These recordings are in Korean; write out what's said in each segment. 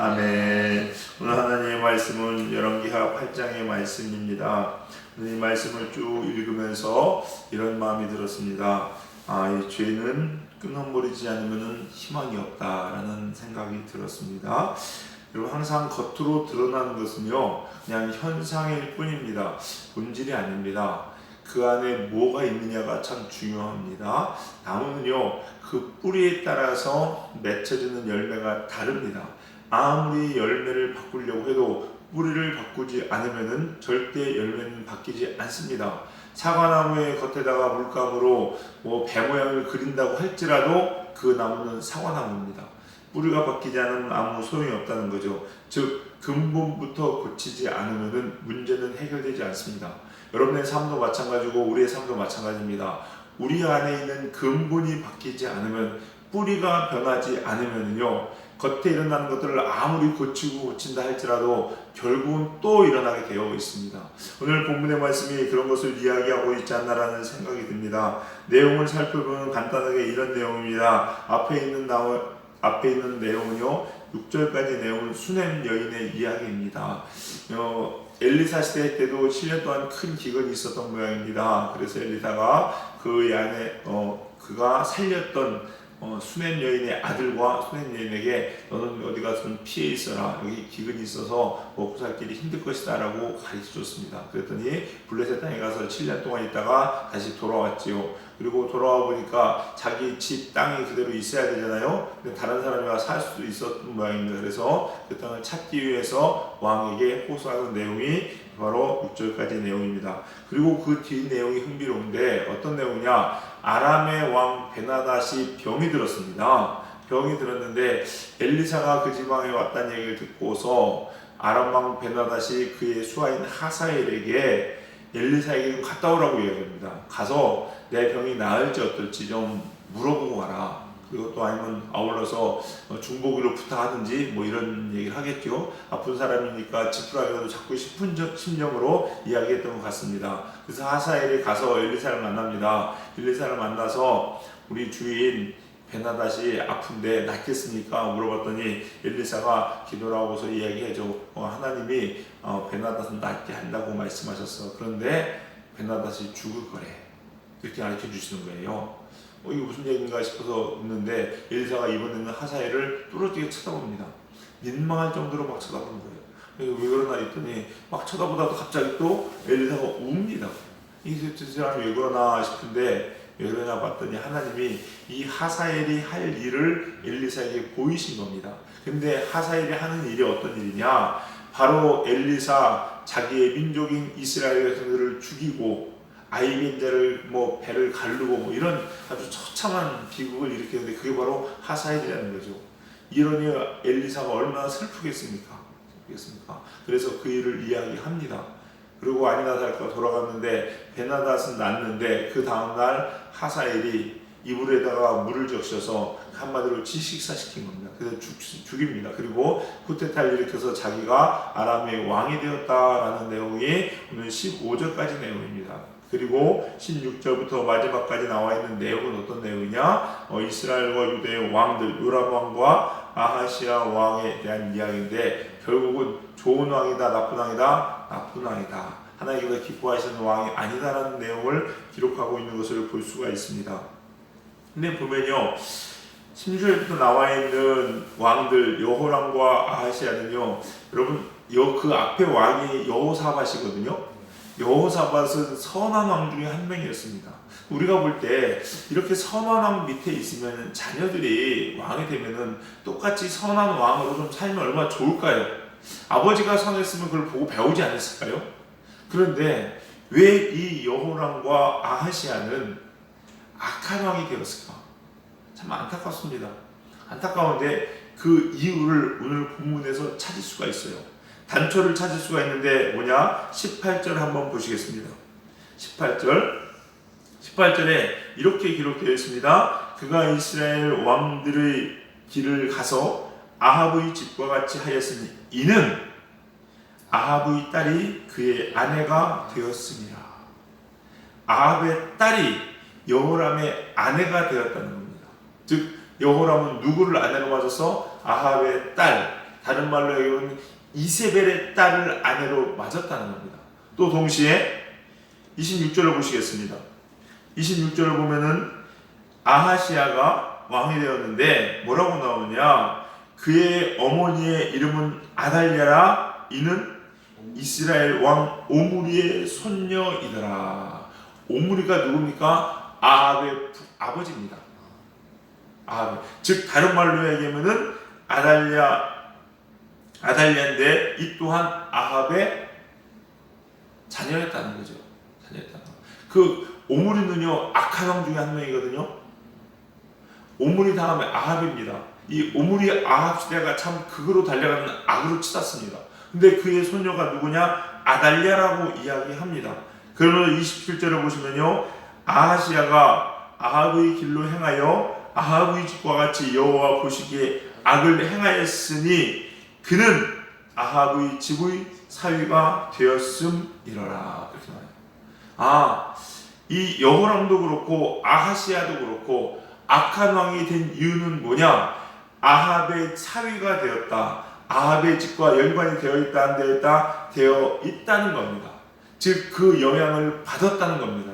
아멘. 오늘 하나님의 말씀은 열왕기하 8장의 말씀입니다. 이 말씀을 쭉 읽으면서 이런 마음이 들었습니다. 이 죄는 끊어버리지 않으면 희망이 없다라는 생각이 들었습니다. 여러분, 항상 겉으로 드러나는 것은요, 그냥 현상일 뿐입니다. 본질이 아닙니다. 그 안에 뭐가 있느냐가 참 중요합니다. 나무는요, 그 뿌리에 따라서 맺혀지는 열매가 다릅니다. 아무리 열매를 바꾸려고 해도 뿌리를 바꾸지 않으면 절대 열매는 바뀌지 않습니다. 사과나무의 겉에다가 물감으로 배 모양을 그린다고 할지라도 그 나무는 사과나무입니다. 뿌리가 바뀌지 않으면 아무 소용이 없다는 거죠. 즉 근본부터 고치지 않으면 문제는 해결되지 않습니다. 여러분의 삶도 마찬가지고 우리의 삶도 마찬가지입니다. 우리 안에 있는 근본이 바뀌지 않으면, 뿌리가 변하지 않으면요, 겉에 일어나는 것들을 아무리 고친다 할지라도 결국은 또 일어나게 되어 있습니다. 오늘 본문의 말씀이 그런 것을 이야기하고 있지 않나라는 생각이 듭니다. 내용을 살펴보면 간단하게 이런 내용입니다. 앞에 있는 내용은요, 6절까지 내용은 수넴 여인의 이야기입니다. 엘리사 시대 때도 7년 동안 큰 기근이 있었던 모양입니다. 그래서 엘리사가 그 안에 그가 살렸던 수넴 여인의 아들과 수넴 여인에게 너는 어디 가서 좀 피해 있어라, 여기 기근이 있어서 먹고 살 길이 힘들 것이다 라고 가르쳐 줬습니다. 그랬더니 블레셋 땅에 가서 7년 동안 있다가 다시 돌아왔지요. 그리고 돌아와 보니까 자기 집 땅이 그대로 있어야 되잖아요. 근데 다른 사람이 와서 살 수도 있었던 모양입니다. 그래서 그 땅을 찾기 위해서 왕에게 호소하는 내용이 바로 6절까지 내용입니다. 그리고 그 뒤 내용이 흥미로운데 어떤 내용이냐, 아람의 왕 베나닷이 병이 들었습니다. 병이 들었는데 엘리사가 그 지방에 왔다는 얘기를 듣고서 아람 왕 베나닷이 그의 수하인 하사엘에게 엘리사에게 갔다 오라고 이야기합니다. 가서 내 병이 나을지 어떨지 좀 물어보고 가라. 그리고 또 아니면 아울러서 중보기로 부탁하든지 이런 얘기를 하겠죠. 아픈 사람이니까 지푸라기라도 잡고 싶은 심령으로 이야기했던 것 같습니다. 그래서 하사엘이 가서 엘리사를 만납니다. 엘리사를 만나서 우리 주인 베나닷이 아픈데 낫겠습니까? 물어봤더니 엘리사가 기도를 하고서 이야기해줘. 하나님이 베나닷은 낫게 한다고 말씀하셨어. 그런데 베나닷이 죽을 거래. 이렇게 가르쳐 주시는 거예요. 이게 무슨 얘기인가 싶어서 듣는데 엘리사가 이번에는 하사엘을 뚫어지게 쳐다봅니다. 민망할 정도로 막 쳐다보는 거예요. 왜 그러나 했더니 막 쳐다보다가 갑자기 또 엘리사가 웁니다. 이 사람이 왜 그러나 싶은데 왜 그러나 봤더니 하나님이 이 하사엘이 할 일을 엘리사에게 보이신 겁니다. 근데 하사엘이 하는 일이 어떤 일이냐, 바로 엘리사 자기의 민족인 이스라엘 백성들을 죽이고 아이벤자를 배를 가르고 이런 아주 처참한 비극을 일으켰는데 그게 바로 하사엘이라는 거죠. 이러니 엘리사가 얼마나 슬프겠습니까? 그래서 그 일을 이야기합니다. 그리고 아니나 다를까 돌아갔는데 베나닷은 낫는데 그 다음날 하사엘이 이불에다가 물을 적셔서 한마디로 질식사시킨 겁니다. 그래서 죽입니다. 그리고 쿠데타를 일으켜서 자기가 아람의 왕이 되었다라는 내용이 오늘 15절까지 내용입니다. 그리고 16절부터 마지막까지 나와 있는 내용은 어떤 내용이냐, 이스라엘과 유대의 왕들, 요람 왕과 아하시아 왕에 대한 이야기인데 결국은 좋은 왕이다, 나쁜 왕이다, 나쁜 왕이다, 하나님께서 기뻐하시는 왕이 아니다라는 내용을 기록하고 있는 것을 볼 수가 있습니다. 근데 보면요, 16절부터 나와 있는 왕들 여호람과 아하시아는요, 여러분 그 앞에 왕이 여호사밧이거든요. 여호사밧은 선한 왕 중에 한 명이었습니다. 우리가 볼 때 이렇게 선한 왕 밑에 있으면 자녀들이 왕이 되면은 똑같이 선한 왕으로 좀 살면 얼마나 좋을까요? 아버지가 선했으면 그걸 보고 배우지 않았을까요? 그런데 왜 이 여호람과 아하시아는 악한 왕이 되었을까? 참 안타깝습니다. 안타까운데 그 이유를 오늘 본문에서 찾을 수가 있어요. 단초를 찾을 수가 있는데 뭐냐? 18절 한번 보시겠습니다. 18절에 이렇게 기록되어 있습니다. 그가 이스라엘 왕들의 길을 가서 아합의 집과 같이 하였으니 이는 아합의 딸이 그의 아내가 되었습니다. 아합의 딸이 여호람의 아내가 되었다는 겁니다. 즉 여호람은 누구를 아내로 맞아서 아합의 딸, 다른 말로 얘기하면 이세벨의 딸을 아내로 맞았다는 겁니다. 또 동시에 26절을 보시겠습니다. 26절을 보면은 아하시아가 왕이 되었는데 뭐라고 나오느냐, 그의 어머니의 이름은 아달랴라, 이는 이스라엘 왕 오므리의 손녀이더라. 오므리가 누굽니까? 아합의 아버지입니다. 아합, 즉 다른 말로 얘기하면은 아달랴인데 이 또한 아합의 자녀였다는 거죠. 자녀였다는 거. 그 오므리는요 악한 왕 중에 한 명이거든요. 오므리 다음에 아합입니다. 이 오므리 아합 시대가 참 극으로 달려가는 악으로 치닫습니다. 근데 그의 손녀가 누구냐? 아달랴라고 이야기합니다. 그러면 27절을 보시면요, 아하시아가 아합의 길로 행하여 아합의 집과 같이 여호와 보시기에 악을 행하였으니 그는 아합의 집의 사위가 되었음이러라. 이렇게 나와요. 이 여호람도 그렇고 아하시아도 그렇고 악한 왕이 된 이유는 뭐냐? 아합의 사위가 되었다. 아합의 집과 연관이 되어 있다, 안 되어 있다? 되어 있다는 겁니다. 즉 그 영향을 받았다는 겁니다.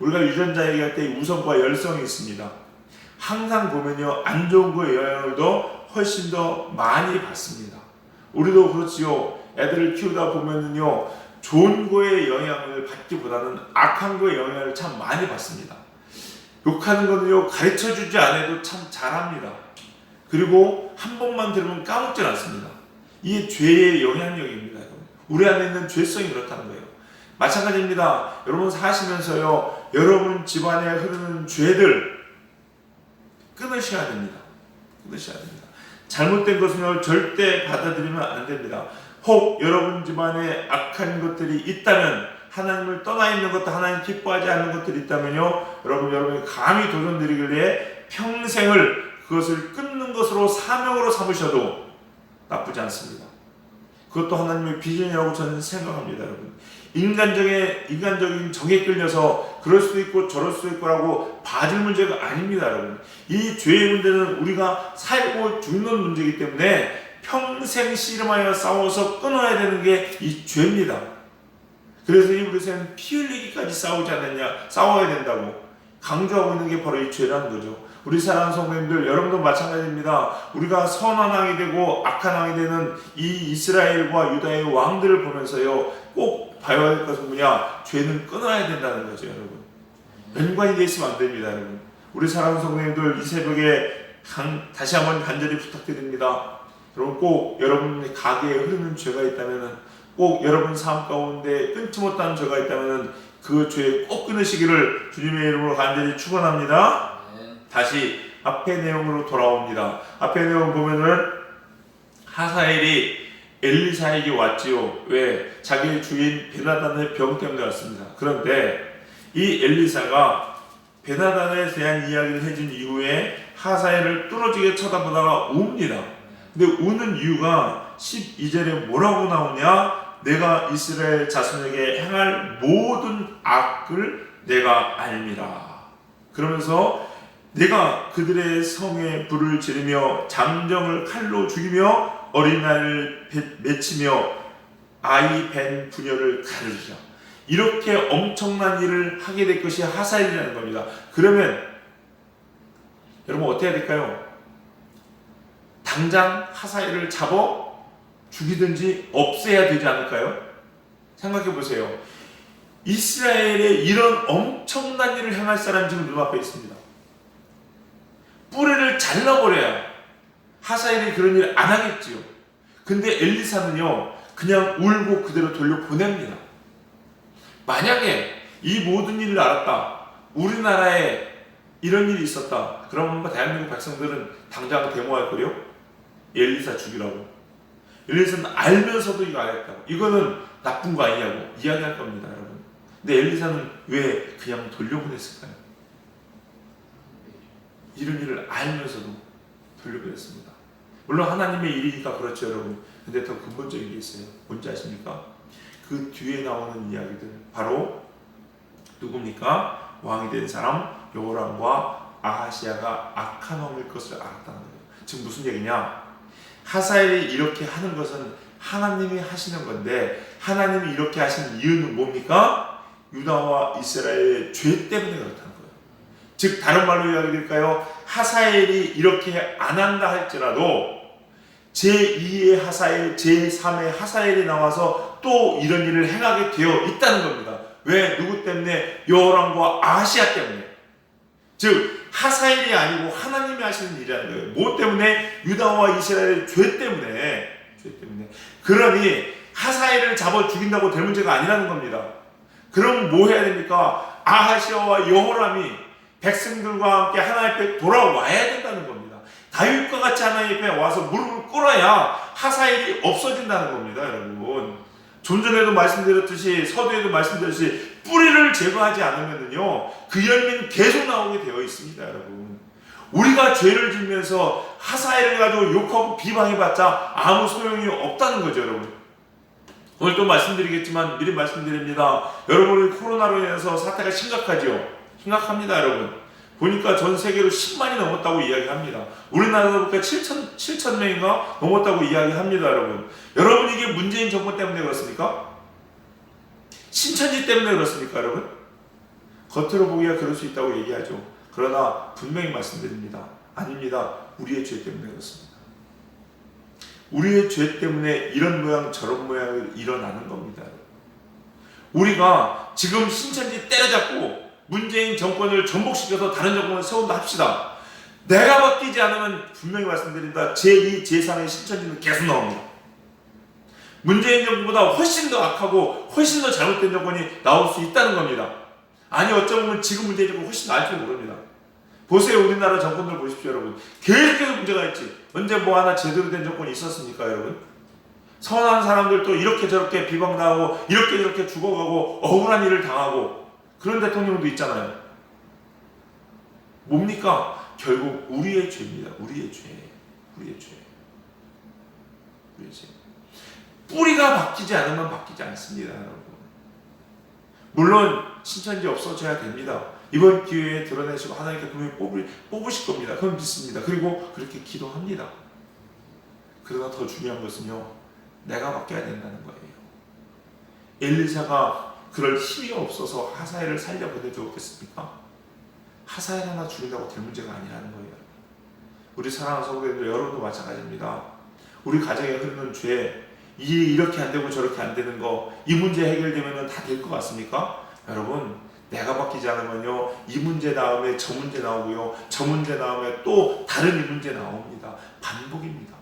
우리가 유전자 얘기할 때 우성과 열성이 있습니다. 항상 보면요, 안 좋은 거의 영향을 더 훨씬 더 많이 받습니다. 우리도 그렇지요. 애들을 키우다 보면은요, 좋은 거의 영향을 받기보다는 악한 거의 영향을 참 많이 받습니다. 욕하는 거는요, 가르쳐 주지 않아도 참 잘합니다. 그리고 한 번만 들으면 까먹질 않습니다. 이게 죄의 영향력입니다. 우리 안에 있는 죄성이 그렇다는 거예요. 마찬가지입니다. 여러분 사시면서요, 여러분 집안에 흐르는 죄들 끊으셔야 됩니다. 끊으셔야 됩니다. 잘못된 것은요, 절대 받아들이면 안 됩니다. 혹 여러분 집안에 악한 것들이 있다면, 하나님을 떠나 있는 것도, 하나님 기뻐하지 않는 것들이 있다면요, 여러분이 감히 도전드리길래 평생을 그것을 끊는 것으로 사명으로 삼으셔도 나쁘지 않습니다. 그것도 하나님의 비전이라고 저는 생각합니다. 여러분, 인간적인 정에 끌려서 그럴 수도 있고 저럴 수도 있고라고 봐줄 문제가 아닙니다. 여러분, 이 죄의 문제는 우리가 살고 죽는 문제이기 때문에 평생 씨름하여 싸워서 끊어야 되는 게 이 죄입니다. 그래서 이 우리는 피 흘리기까지 싸우지 않느냐, 싸워야 된다고 강조하고 있는 게 바로 이 죄라는 거죠. 우리 사랑하는 성도님들, 여러분도 마찬가지입니다. 우리가 선한 왕이 되고 악한 왕이 되는 이 이스라엘과 유다의 왕들을 보면서요, 꼭 봐야 할 것은 뭐냐? 죄는 끊어야 된다는 거죠, 여러분. 연관이 되어 있으면 안 됩니다, 여러분. 우리 사랑하는 성도님들, 이 새벽에 다시 한번 간절히 부탁드립니다. 여러분, 꼭 여러분 가게에 흐르는 죄가 있다면은, 꼭 여러분 삶 가운데 끊지 못하는 죄가 있다면은 그 죄 꼭 끊으시기를 주님의 이름으로 간절히 축원합니다. 다시 앞의 내용으로 돌아옵니다. 앞의 내용 보면은 하사엘이 엘리사에게 왔지요. 왜? 자기 주인 베나단의 병 때문에 왔습니다. 그런데 이 엘리사가 베나단에 대한 이야기를 해준 이후에 하사엘을 뚫어지게 쳐다보다가 웁니다. 근데 우는 이유가 12절에 뭐라고 나오냐? 내가 이스라엘 자손에게 행할 모든 악을 내가 알미라. 그러면서 내가 그들의 성에 불을 지르며 장정을 칼로 죽이며 어린아이를 맺히며 아이 벤 부녀를 가르리라. 이렇게 엄청난 일을 하게 될 것이 하사엘이라는 겁니다. 그러면 여러분 어떻게 해야 될까요? 당장 하사엘을 잡아 죽이든지 없애야 되지 않을까요? 생각해 보세요. 이스라엘에 이런 엄청난 일을 행할 사람이 지금 눈앞에 있습니다. 뿌리를 잘라버려야 하사엘이 그런 일 안 하겠지요. 근데 엘리사는요, 그냥 울고 그대로 돌려보냅니다. 만약에 이 모든 일을 알았다, 우리나라에 이런 일이 있었다, 그러면 대한민국 백성들은 당장 데모할 거요? 엘리사 죽이라고. 엘리사는 알면서도 이거 안 했다고, 이거는 나쁜 거 아니냐고 이야기할 겁니다, 여러분. 근데 엘리사는 왜 그냥 돌려보냈을까요? 이런 일을 알면서도 돌려보냈습니다. 물론 하나님의 일이니까 그렇죠, 여러분. 근데 더 근본적인 게 있어요. 뭔지 아십니까? 그 뒤에 나오는 이야기들, 바로 누굽니까? 왕이 된 사람 여호람과 아하시아가 악한 왕일 것을 알았다는 거예요. 지금 무슨 얘기냐? 하사엘이 이렇게 하는 것은 하나님이 하시는 건데, 하나님이 이렇게 하신 이유는 뭡니까? 유다와 이스라엘의 죄 때문에 그렇다는 거예요. 즉 다른 말로 이야기할까요? 하사엘이 이렇게 안 한다 할지라도 제2의 하사엘, 제3의 하사엘이 나와서 또 이런 일을 행하게 되어 있다는 겁니다. 왜? 누구 때문에? 여호람과 아하시아 때문에. 즉 하사엘이 아니고 하나님이 하시는 일이라는 거예요. 뭐 때문에? 유다와 이스라엘의 죄 때문에. 그러니 하사엘을 잡아 죽인다고 될 문제가 아니라는 겁니다. 그럼 뭐 해야 됩니까? 아하시아와 여호람이 백성들과 함께 하나님 앞에 돌아와야 된다는 겁니다. 다윗과 같이 하나님 앞에 와서 무릎을 꿇어야 하사엘이 없어진다는 겁니다, 여러분. 좀 전에도 말씀드렸듯이, 서두에도 말씀드렸듯이 뿌리를 제거하지 않으면요 그 열매는 계속 나오게 되어 있습니다, 여러분. 우리가 죄를 지으면서 하사엘을 가지고 욕하고 비방해봤자 아무 소용이 없다는 거죠, 여러분. 오늘 또 말씀드리겠지만 미리 말씀드립니다. 여러분의 코로나로 인해서 사태가 심각합니다, 여러분. 보니까 전 세계로 10만이 넘었다고 이야기합니다. 우리나라도 보니까 7천 명인가 넘었다고 이야기합니다, 여러분. 여러분 이게 문재인 정권 때문에 그렇습니까? 신천지 때문에 그렇습니까, 여러분? 겉으로 보기야 그럴 수 있다고 얘기하죠. 그러나 분명히 말씀드립니다. 아닙니다. 우리의 죄 때문에 그렇습니다. 우리의 죄 때문에 이런 모양 저런 모양이 일어나는 겁니다. 우리가 지금 신천지 때려잡고 문재인 정권을 전복시켜서 다른 정권을 세운다 합시다. 내가 바뀌지 않으면 분명히 말씀드립니다. 제2, 제3의 신천지는 계속 나옵니다. 문재인 정부보다 훨씬 더 악하고 훨씬 더 잘못된 정권이 나올 수 있다는 겁니다. 아니 어쩌면 지금 문재인 정권이 훨씬 나을지 모릅니다. 보세요. 우리나라 정권들 보십시오, 여러분. 계속해서 문제가 있지. 언제 뭐 하나 제대로 된 정권이 있었습니까, 여러분? 선한 사람들도 이렇게 저렇게 비방당하고 이렇게 저렇게 죽어가고 억울한 일을 당하고 그런 대통령도 있잖아요. 뭡니까? 결국 우리의 죄입니다. 우리의 죄. 뿌리가 바뀌지 않으면 바뀌지 않습니다, 여러분. 물론 신천지 없어져야 됩니다. 이번 기회에 드러내시고 하나님께 분명히 뽑으실 겁니다. 그건 믿습니다. 그리고 그렇게 기도합니다. 그러나 더 중요한 것은요, 내가 바뀌어야 된다는 거예요. 엘리사가 그럴 힘이 없어서 하사엘을 살려보내주었겠습니까? 하사엘 하나 죽인다고 될 문제가 아니라는 거예요. 우리 사랑하는 성도님들, 여러분도 마찬가지입니다. 우리 가정에 흐르는 죄, 일이 이렇게 안 되고 저렇게 안 되는 거, 이 문제 해결되면 다 될 것 같습니까? 여러분, 내가 바뀌지 않으면요 이 문제 다음에 저 문제 나오고요, 저 문제 다음에 또 다른 이 문제 나옵니다. 반복입니다.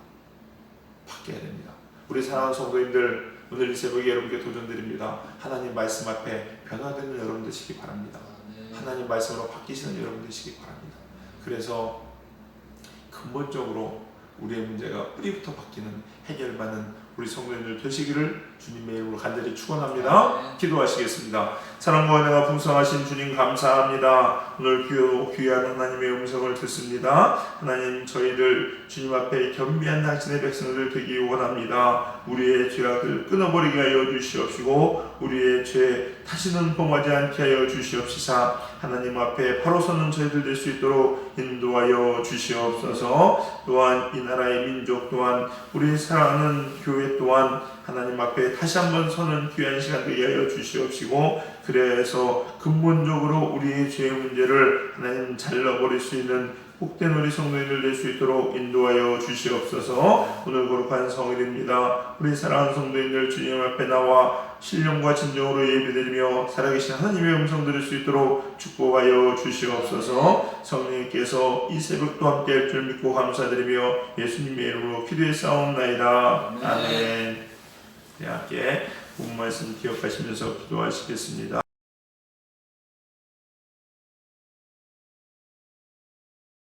바뀌어야 됩니다. 우리 사랑하는 성도님들, 오늘 이 새벽에 여러분께 도전드립니다. 하나님 말씀 앞에 변화되는 여러분 되시기 바랍니다. 하나님 말씀으로 바뀌시는 여러분 되시기 바랍니다. 그래서 근본적으로 우리의 문제가 뿌리부터 바뀌는 해결받는 우리 성도님들 되시기를 주님의 이름으로 간절히 축원합니다. 기도하시겠습니다. 사랑과 은혜가 풍성하신 주님 감사합니다. 오늘 귀한 하나님의 음성을 듣습니다. 하나님, 저희들 주님 앞에 겸비한 당신의 백성들 되기 원합니다. 우리의 죄악을 끊어버리게 하여 주시옵시고 우리의 죄 다시는 범하지 않게 하여 주시옵시사. 하나님 앞에 바로 서는 저희들 될 수 있도록 인도하여 주시옵소서. 또한 이 나라의 민족 또한 우리 사랑하는 교회 또한 하나님 앞에 다시 한번 서는 귀한 시간 되게 하여 주시옵시고, 그래서 근본적으로 우리의 죄의 문제를 하나님 잘라버릴 수 있는 복된 우리 성도님들 될 수 있도록 인도하여 주시옵소서. 오늘 거룩한 성일입니다. 우리 사랑하는 성도님들 주님 앞에 나와 신령과 진정으로 예배드리며 살아계신 하나님의 음성 들을 수 있도록 축복하여 주시옵소서. 성령님께서 이 새벽도 함께 할 줄 믿고 감사드리며 예수님의 이름으로 기도했사옵나이다. 아멘. 함께 본 말씀 기억하시면서 기도하시겠습니다.